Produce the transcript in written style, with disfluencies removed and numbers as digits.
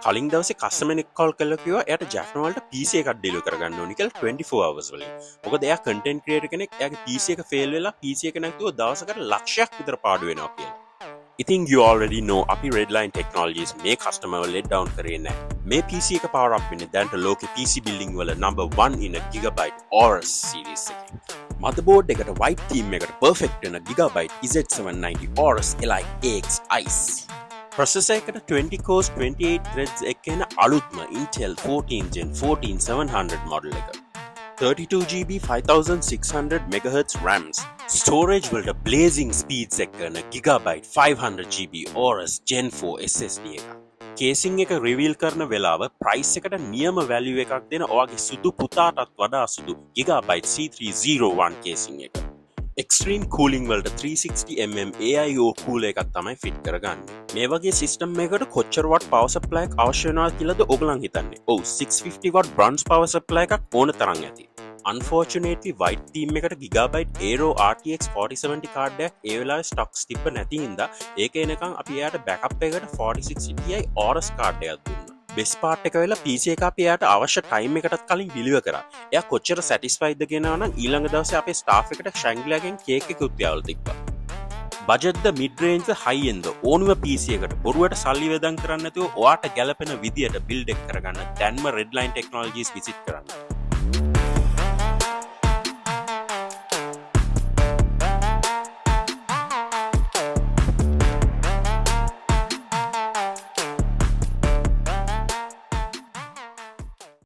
කලින් දවසේ කස්ටමරෙක් කෝල් කරලා කිව්වා එයාට ජැෆ්නා වලට PC එකක් ඩෙලිවර් කරගන්න ඕනි කියලා 24 hours වලින්. මොකද එයා කන්ටෙන්ට් ක්‍රියේටර් කෙනෙක්. එයාගේ PC එක ෆේල් වෙලා PC එක නැතුව දවසකට ලක්ෂයක් විතර පාඩු වෙනවා කියලා. ඉතින් you already know අපි Redline Technologies මේ customer වල let down කරේ නැහැ. මේ PC එක power up වෙන්නේ දැන්ට ලෝකේ PC building වල number 1 in a gigabyte Aorus series එකකින්. motherboard එකට white theme eකට perfect වෙන gigabyte Z790 Aorus Li AX Ice. processor එකට 20 cores 28 threads එකන අලුත්ම Intel 14 Gen 14700 model එක. 32GB 5600 MHz RAMs. Storage වලට blazing speeds එකන gigabyte 500GB Aorus Gen 4 SSD එක. casing එක reveal කරන වෙලාව price එකට නියම value එකක් දෙන ඔයාගේ සුදු පුතාටත් වඩා සුදු gigabyte C301 casing එක. extreme cooling වලට 360mm AIO cooler එකක් තමයි fit කරගන්නේ. මේ වගේ system එකකට කොච්චර watt power supply එකක් අවශ්‍ය වෙනවද කියලාද ඔයගලන් හිතන්නේ? ඔව් 650 watt bronze power supply එකක් ඕන තරම් ඇති. Unfortunately white theme එකට gigabyte Aero RTX 4070 card එකක් ඒ වෙලාවේ stocks තිබ්බ නැති හින්දා ඒක එනකන් අපි එයාට backup එකකට 46 Ti Aorus card එකක් දුන්නා. best part එක වෙලා PC එක අපි එයාට අවශ්‍ය time එකටත් කලින් deliver කරා. එයා කොච්චර satisfied ද කියනවා නම් ඊළඟ දවසේ අපේ staff එකට Shangri-La ගෙන් cake එක උත්යාවල තිබ්බා. budget the mid range the high end ඕනුම PC එකට බොරුවට සල්ලි වෙදන් කරන්න නැතුව ඔයාට ගැලපෙන විදියට build එක කරගන්න දැන්ම Redline Technologies visit කරන්න.